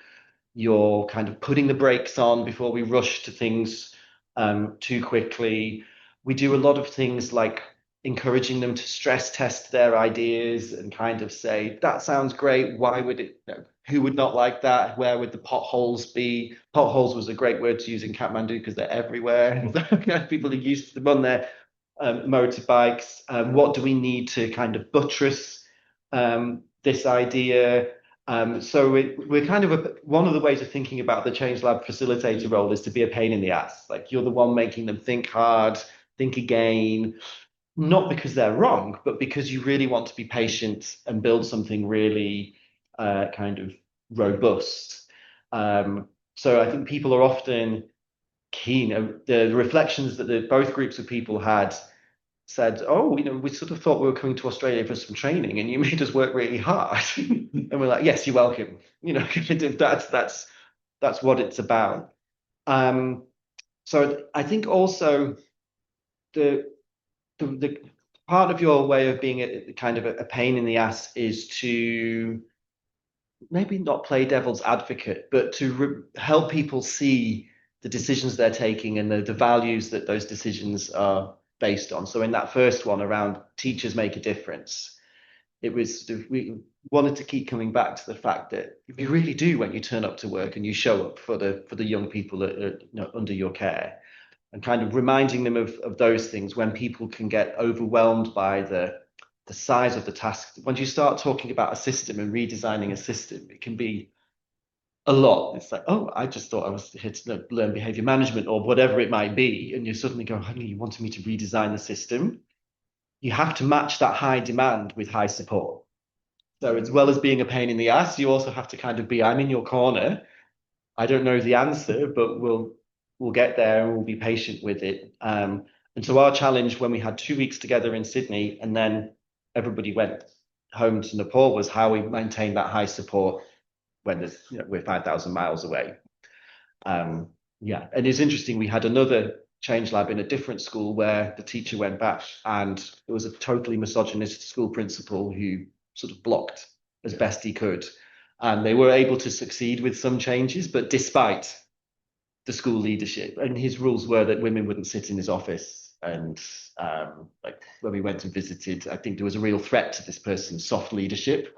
You're kind of putting the brakes on before we rush to things too quickly. We do a lot of things like encouraging them to stress test their ideas and kind of say, that sounds great. Why would it, who would not like that? Where would the potholes be? Potholes was a great word to use in Kathmandu because they're everywhere. People are used to them on their motorbikes. What do we need to kind of buttress this idea? So we're kind of one of the ways of thinking about the Change Lab facilitator role is to be a pain in the ass. Like you're the one making them think hard, think again, not because they're wrong, but because you really want to be patient and build something really kind of robust. So I think people are often keen. The reflections that both groups of people had said, oh, we sort of thought we were coming to Australia for some training and you made us work really hard. And we're like, yes, you're welcome. That's what it's about. So I think also the part of your way of being a kind of a pain in the ass is to maybe not play devil's advocate, but to help people see the decisions they're taking and the values that those decisions are based on. So in that first one around teachers make a difference, we wanted to keep coming back to the fact that you really do when you turn up to work and you show up for the young people that are under your care, and kind of reminding them of those things when people can get overwhelmed by the size of the task. Once you start talking about a system and redesigning a system, it can be a lot. It's like, oh, I just thought I was here to learn behavior management or whatever it might be. And you suddenly go, honey, you wanted me to redesign the system. You have to match that high demand with high support. So as well as being a pain in the ass, you also have to kind of be, I'm in your corner. I don't know the answer, but we'll get there and we'll be patient with it. And so our challenge when we had 2 weeks together in Sydney and then everybody went home to Nepal was how we maintain that high support when we're 5,000 miles away. And it's interesting. We had another change lab in a different school where the teacher went back and it was a totally misogynist school principal who sort of blocked as best he could. And they were able to succeed with some changes, but despite the school leadership, and his rules were that women wouldn't sit in his office. And like when we went and visited, I think there was a real threat to this person's soft leadership.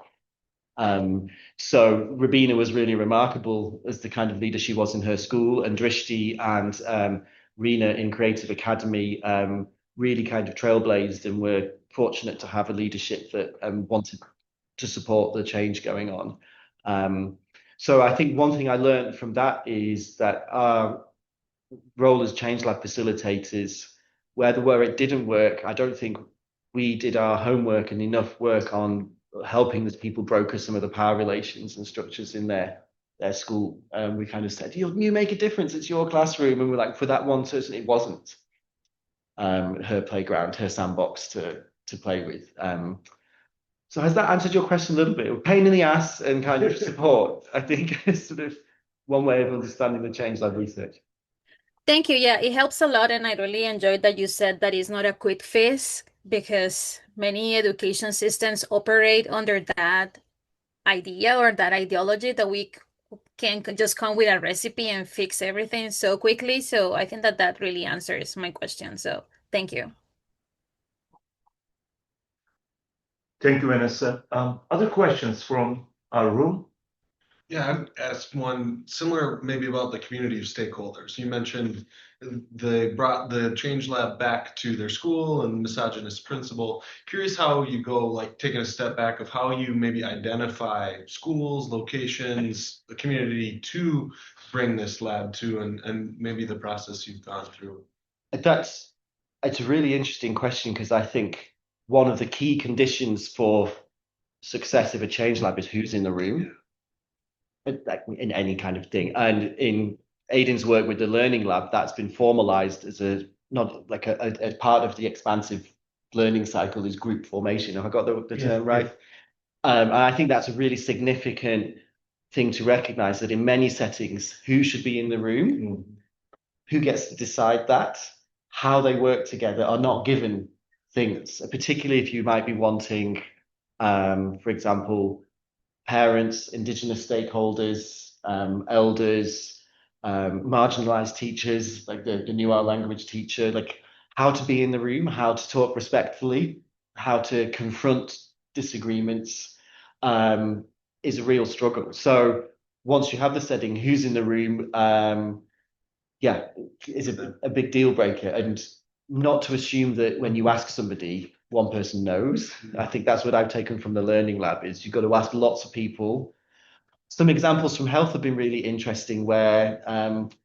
So Rabina was really remarkable as the kind of leader she was in her school, and Drishti and Rena in Creative Academy really kind of trailblazed, and were fortunate to have a leadership that wanted to support the change going on. So I think one thing I learned from that is that our role as Change Lab facilitators, where it didn't work, I don't think we did our homework and enough work on helping the people broker some of the power relations and structures in their school. We kind of said, you make a difference, it's your classroom. And we're like, for that one person, it wasn't her playground, her sandbox to play with. So has that answered your question a little bit? Pain in the ass and kind of support, I think, is sort of one way of understanding the Change Lab research. Thank you. Yeah, it helps a lot. And I really enjoyed that you said that it's not a quick fix, because many education systems operate under that idea or that ideology that we can just come with a recipe and fix everything so quickly. So I think that really answers my question. So thank you. Thank you, Vanessa. Other questions from our room? Yeah, I'd ask one similar, maybe about the community of stakeholders. You mentioned they brought the Change Lab back to their school and misogynist principal. Curious how you go, like taking a step back of how you maybe identify schools, locations, the community to bring this lab to, and maybe the process you've gone through. It's a really interesting question, because I think one of the key conditions for success of a Change Lab is who's in the room. like in any kind of thing. And in Aidan's work with the Learning Lab, that's been formalized as not like a part of the expansive learning cycle is group formation. Have I got the term right? And I think that's a really significant thing to recognize, that in many settings, who should be in the room, who gets to decide that, how they work together are not given things, particularly if you might be wanting, for example, parents, Indigenous stakeholders, elders, marginalized teachers, like the new our language teacher, like how to be in the room, how to talk respectfully, how to confront disagreements, is a real struggle. So once you have the setting, who's in the room, yeah, is a big deal breaker. And not to assume that when you ask somebody, one person knows. I think that's what I've taken from the Learning Lab, is you've got to ask lots of people. Some examples from health have been really interesting, where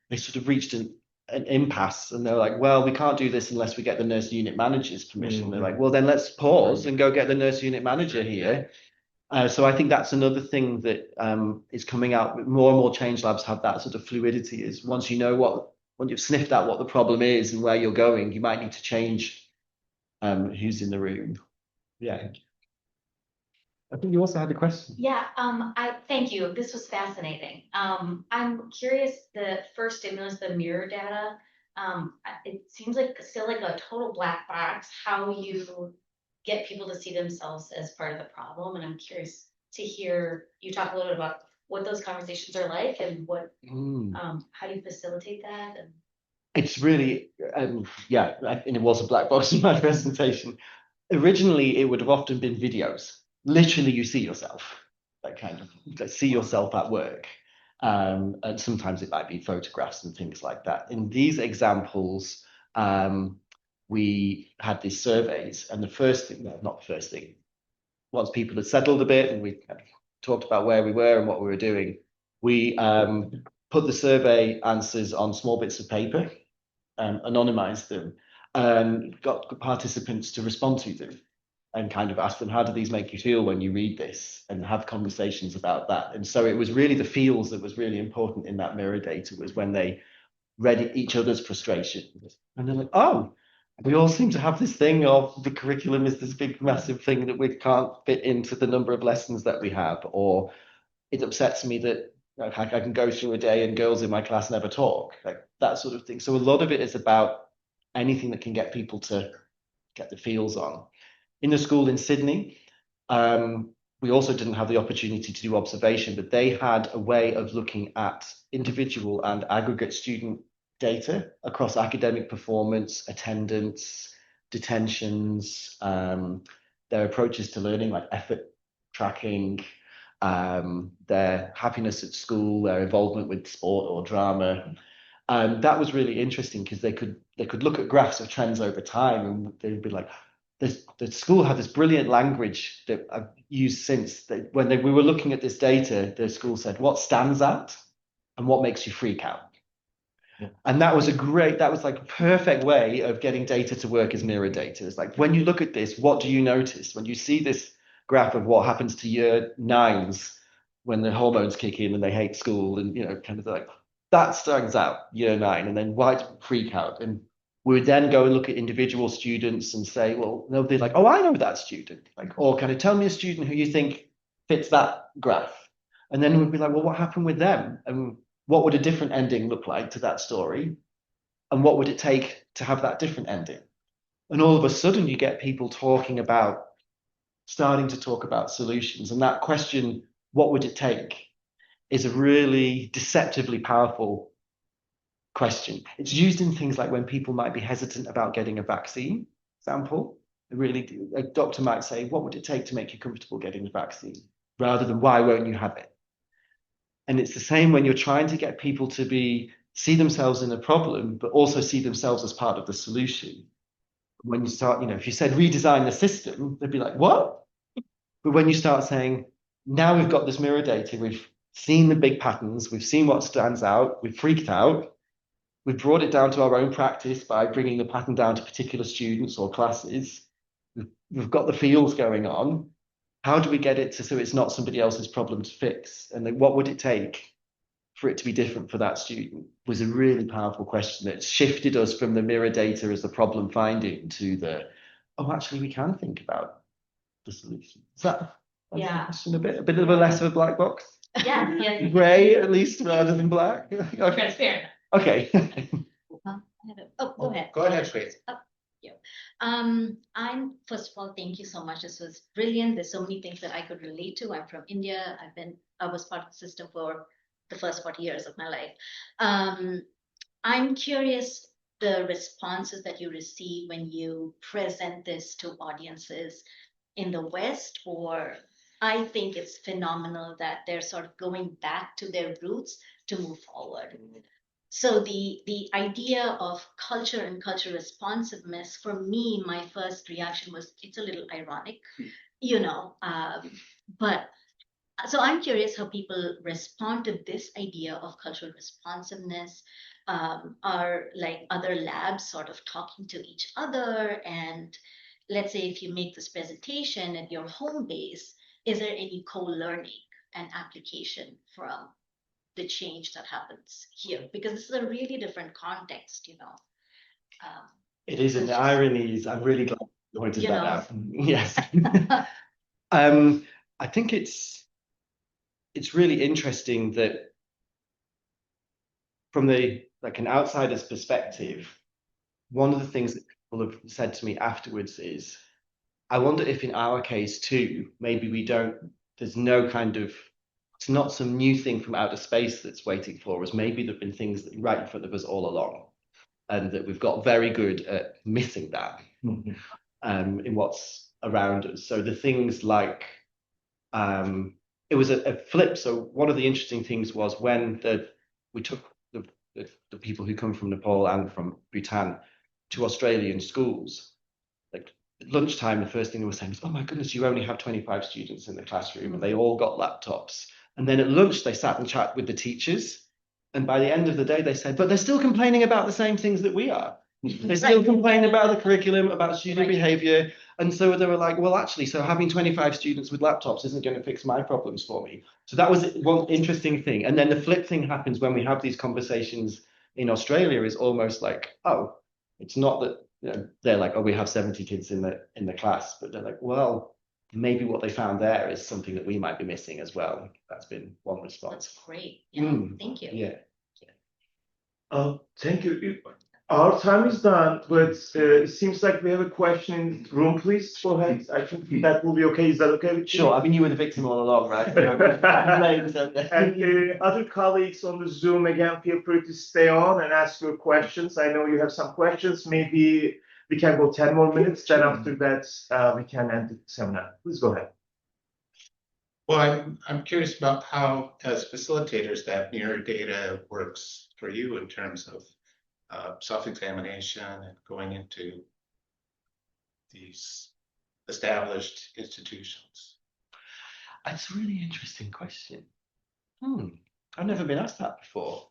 they sort of reached an impasse, and they're like, well, we can't do this unless we get the nurse unit manager's permission. They're like, well, then let's pause and go get the nurse unit manager here. So I think that's another thing that is coming out. More and more change labs have that sort of fluidity, is once you've sniffed out what the problem is and where you're going, you might need to change who's in the room. Yeah. I think you also had a question. Yeah, I thank you. This was fascinating. I'm curious, the first stimulus, the mirror data, it seems like still like a total black box, how you get people to see themselves as part of the problem. And I'm curious to hear you talk a little bit about what those conversations are like and what how do you facilitate that? And it's really yeah, and it was a black box in my presentation. Originally, it would have often been videos. Literally, you see yourself, like kind of like see yourself at work. And sometimes it might be photographs and things like that. In these examples, we had these surveys, and the first thing, well, not the first thing, once people had settled a bit and we kind of talked about where we were and what we were doing, we put the survey answers on small bits of paper, anonymized them, and got participants to respond to them and kind of ask them, how do these make you feel when you read this, and have conversations about that. And so it was really the feels that was really important in that mirror data, was when they read each other's frustration. And they're like, oh, we all seem to have this thing of the curriculum is this big, massive thing that we can't fit into the number of lessons that we have. Or it upsets me that I can go through a day and girls in my class never talk, like that sort of thing. So a lot of it is about anything that can get people to get the feels on. In the school in Sydney, we also didn't have the opportunity to do observation, but they had a way of looking at individual and aggregate student data across academic performance, attendance, detentions, their approaches to learning, like effort tracking, their happiness at school, their involvement with sport or drama. That was really interesting, because they could look at graphs of trends over time, and they'd be like, the school had this brilliant language that I've used since. When we were looking at this data, the school said, what stands out and what makes you freak out? Yeah. And that was like a perfect way of getting data to work as mirror data. It's like, when you look at this, what do you notice? When you see this graph of what happens to year nines when the hormones kick in and they hate school, and, you know, kind of like, that stands out, year 9, and then why freak out? And we would then go and look at individual students and say, well, no, they're like, oh, I know that student. Like, or kind of tell me a student who you think fits that graph. And then we'd be like, well, what happened with them? And what would a different ending look like to that story? And what would it take to have that different ending? And all of a sudden you get people starting to talk about solutions. And that question, what would it take, is a really deceptively powerful question. It's used in things like when people might be hesitant about getting a vaccine, example. A doctor might say, what would it take to make you comfortable getting the vaccine? Rather than, why won't you have it? And it's the same when you're trying to get people to see themselves in a problem, but also see themselves as part of the solution. When you start, if you said redesign the system, they'd be like, what? But when you start saying, now we've got this mirror data, we've seen the big patterns, we've seen what stands out, we've freaked out, we've brought it down to our own practice by bringing the pattern down to particular students or classes, we've got the feels going on, how do we get it to so it's not somebody else's problem to fix? And then what would it take for it to be different for that student was a really powerful question that shifted us from the mirror data as the problem finding to the, oh, actually, we can think about the solution. Is that Yeah. question a bit of a less of a black box? Yeah, yeah. Gray, at least, rather than black? Okay. Transparent. Okay. Oh, go ahead. Go ahead, Shweta. Yeah. I'm first of all, thank you so much. This was brilliant. There's so many things that I could relate to. I'm from India. I was part of the system for the first 40 years of my life. I'm curious the responses that you receive when you present this to audiences in the West, or I think it's phenomenal that they're sort of going back to their roots to move forward. So the idea of culture and cultural responsiveness, for me, my first reaction was it's a little ironic, but so I'm curious how people respond to this idea of cultural responsiveness. Are like other labs sort of talking to each other? And let's say if you make this presentation at your home base, is there any co-learning and application from the change that happens here? Because this is a really different context, It is, and the irony is, I'm really glad you pointed that out. Yes. I think it's really interesting that from an outsider's perspective, one of the things that people have said to me afterwards is, I wonder if in our case too, maybe there's no kind of, it's not some new thing from outer space that's waiting for us. Maybe there've been things that right in front of us all along, and that we've got very good at missing that in what's around us. So the things like, it was a flip. So one of the interesting things was when we took the people who come from Nepal and from Bhutan to Australian schools, like at lunchtime, the first thing they were saying was, oh my goodness, you only have 25 students in the classroom, and they all got laptops. And then at lunch, they sat and chatted with the teachers. And by the end of the day, they said, but they're still complaining about the same things that we are. They still complain about the curriculum, about student behavior. And so they were like, well, actually, so having 25 students with laptops isn't going to fix my problems for me. So that was one interesting thing. And then the flip thing happens when we have these conversations in Australia, is almost like, oh, it's not that they're like, oh, we have 70 kids in the class, but they're like, well, maybe what they found there is something that we might be missing as well. That's been one response. That's great. Yeah, thank you. Yeah. Thank you. Our time is done, but it seems like we have a question in the room. Please go ahead. I think that will be okay. Is that okay with you? Sure. I mean, you were the victim all along, right? And other colleagues on the Zoom, again, feel free to stay on and ask your questions. I know you have some questions. Maybe we can go 10 more minutes. Then after that, we can end the seminar. Please go ahead. Well, I'm curious about how, as facilitators, that mirror data works for you in terms of self-examination and going into these established institutions. It's a really interesting question. I've never been asked that before.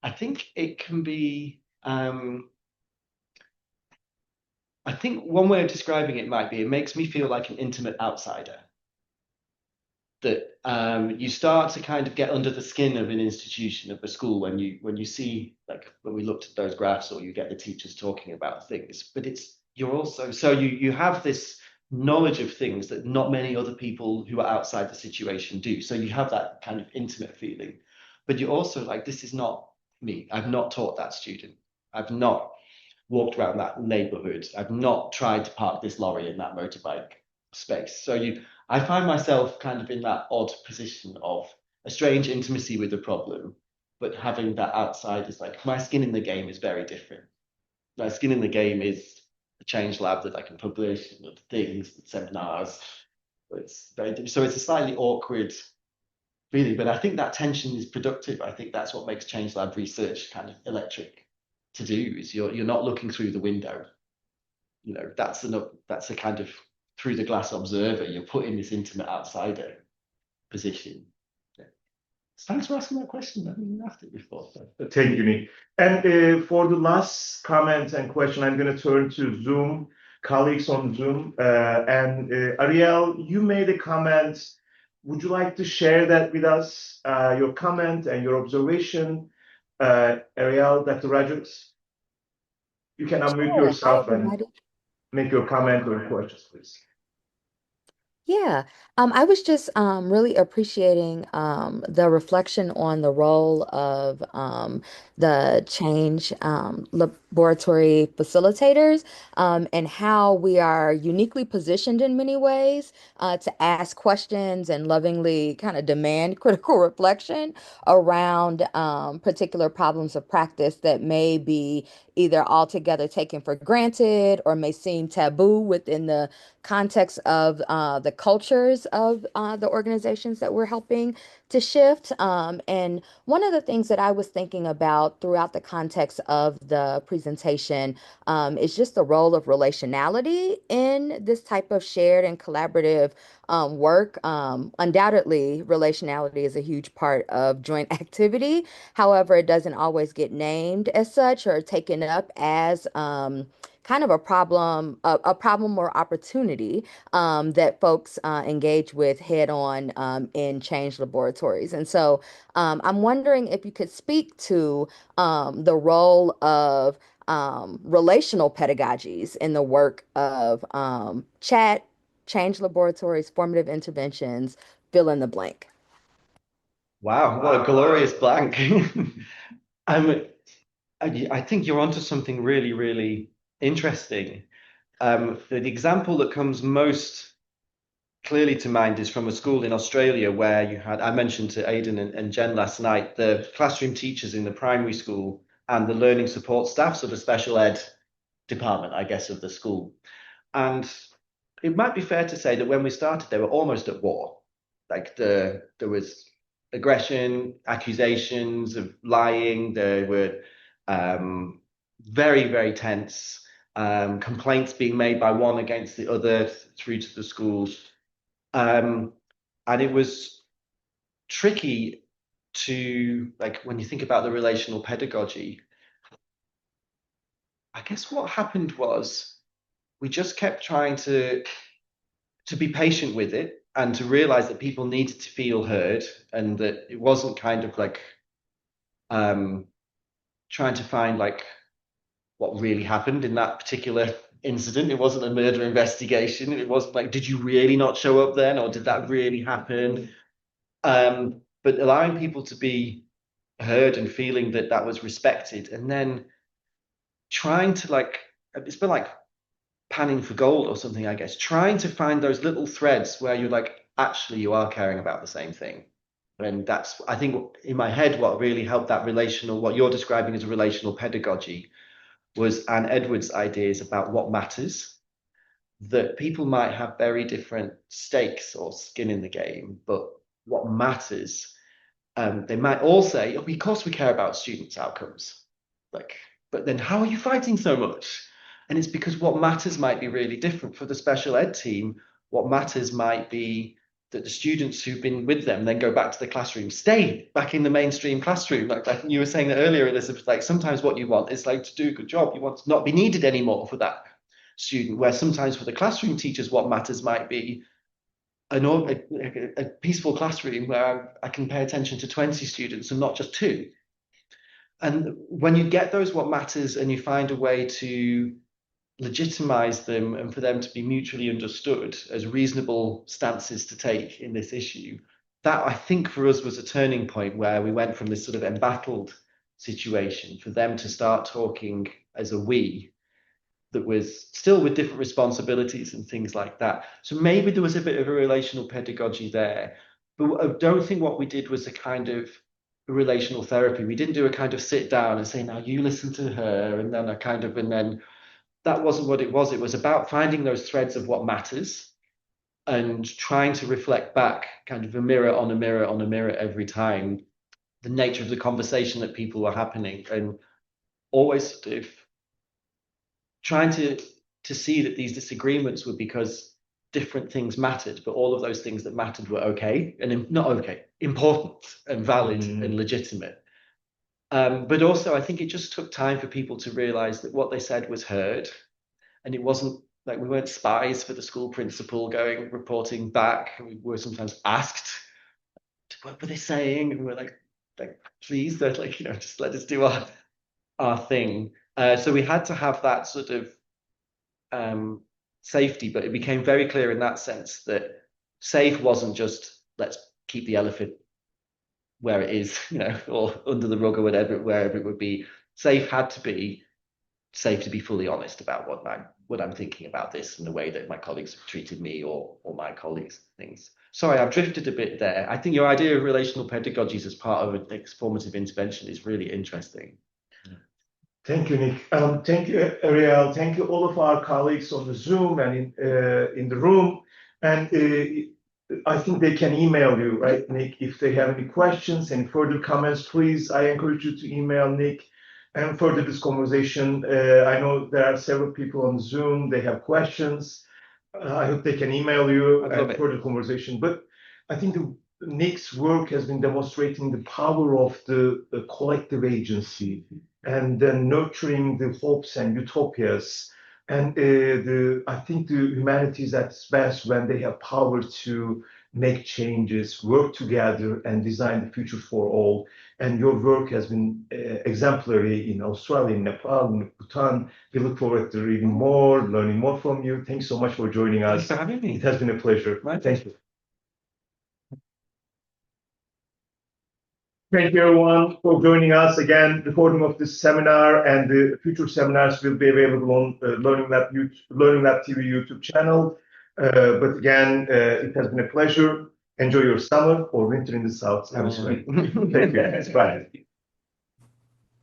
I think it can be, I think one way of describing it might be, it makes me feel like an intimate outsider. That you start to kind of get under the skin of an institution, of a school, when you see, like when we looked at those graphs, or you get the teachers talking about things, but you're also, so you have this knowledge of things that not many other people who are outside the situation do. So you have that kind of intimate feeling, but you're also like, this is not me. I've not taught that student. I've not walked around that neighborhood. I've not tried to park this lorry in that motorbike space. So I find myself kind of in that odd position of a strange intimacy with the problem, but having that outside is like, my skin in the game is very different. My skin in the game is the Change Lab that I can publish, and things, and seminars. It's very different. So it's a slightly awkward feeling, but I think that tension is productive. I think that's what makes Change Lab research kind of electric to do, is you're not looking through the window. That's a kind of through the glass observer. You're put in this intimate outsider position. Thanks for asking that question. I haven't even asked it before. Thank you, Nick. And for the last comment and question, I'm going to turn to Zoom. colleagues on Zoom. And Ariel, you made a comment. Would you like to share that with us, your comment and your observation? Ariel, Dr. Rogers, you can unmute Sure. Hi, yourself and everybody. make your comment or questions, please. Yeah, I was just really appreciating the reflection on the role of the change laboratory facilitators and how we are uniquely positioned in many ways to ask questions and lovingly kind of demand critical reflection around particular problems of practice that may be either altogether taken for granted or may seem taboo within the context of the cultures of the organizations that we're helping to shift. And one of the things that I was thinking about throughout the context of the presentation is just the role of relationality in this type of shared and collaborative work. Undoubtedly, relationality is a huge part of joint activity. However, it doesn't always get named as such or taken up as kind of a problem or opportunity that folks engage with head on in change laboratories. And so I'm wondering if you could speak to the role of relational pedagogies in the work of chat, change laboratories, formative interventions, fill in the blank. Wow, what a glorious blank. I think you're onto something really, really interesting. The example that comes most clearly to mind is from a school in Australia where you had, I mentioned to Aidan and Jen last night, the classroom teachers in the primary school and the learning support staff, so the special ed department, I guess, of the school. And it might be fair to say that when we started, they were almost at war. Like there was aggression, accusations of lying, there were very, very tense complaints being made by one against the other through to the schools. And it was tricky to, like, when you think about the relational pedagogy, I guess what happened was we just kept trying to be patient with it and to realize that people needed to feel heard and that it wasn't kind of like trying to find like what really happened in that particular incident. It wasn't a murder investigation. It wasn't like, did you really not show up then, or did that really happen? But allowing people to be heard and feeling that that was respected, and then trying to like, it's been like panning for gold or something, I guess, trying to find those little threads where you're like, actually, you are caring about the same thing. And that's, I think, in my head, what really helped that relational, what you're describing as a relational pedagogy, was Anne Edwards' ideas about what matters, that people might have very different stakes or skin in the game, but what matters, they might all say, oh, of course we care about students' outcomes. Like, but then how are you fighting so much? And it's because what matters might be really different. For the special ed team, what matters might be that the students who've been with them then go back to the classroom, stay back in the mainstream classroom. Like you were saying that earlier, Elizabeth, like sometimes what you want is like to do a good job. You want to not be needed anymore for that student, where sometimes for the classroom teachers, what matters might be a peaceful classroom where I can pay attention to 20 students and not just 2. And when you get those what matters and you find a way to legitimize them and for them to be mutually understood as reasonable stances to take in this issue, that I think for us was a turning point where we went from this sort of embattled situation for them to start talking as a we that was still with different responsibilities and things like that. So maybe there was a bit of a relational pedagogy there, but I don't think what we did was a kind of relational therapy. We didn't do a kind of sit down and say, now you listen to her, and then and then that wasn't what it was. It was about finding those threads of what matters and trying to reflect back kind of a mirror on a mirror on a mirror every time, the nature of the conversation that people were happening, and always sort of trying to see that these disagreements were because different things mattered, but all of those things that mattered were okay, and not okay, important and valid and legitimate. But also, I think it just took time for people to realize that what they said was heard, and it wasn't like we weren't spies for the school principal going reporting back. We were sometimes asked, what were they saying? And we were like please, don't like, just let us do our thing. So we had to have that sort of safety, but it became very clear in that sense that safe wasn't just let's keep the elephant where it is, or under the rug or whatever, wherever it would be. Safe had to be safe to be fully honest about what I'm thinking about this and the way that my colleagues have treated me or my colleagues things. Sorry, I've drifted a bit there. I think your idea of relational pedagogies as part of an formative intervention is really interesting. Thank you, Nick. Thank you, Ariel. Thank you, all of our colleagues on the Zoom and in the room. And I think they can email you, right, Nick? If they have any questions, any further comments, please, I encourage you to email Nick and further this conversation. I know there are several people on Zoom, they have questions. I hope they can email you and further conversation. But I think Nick's work has been demonstrating the power of the collective agency and then nurturing the hopes and utopias. And I think the humanity is at its best when they have power to make changes, work together, and design the future for all. And your work has been exemplary in Australia, in Nepal, in Bhutan. We look forward to reading more, learning more from you. Thanks so much for joining us. Thanks for having me. It has been a pleasure. Thank you. Thank you, everyone, for joining us. Again, recording of this seminar and the future seminars will be available on Learning Lab TV YouTube channel. But again, it has been a pleasure. Enjoy your summer or winter in the South Hemisphere. Thank you. Bye.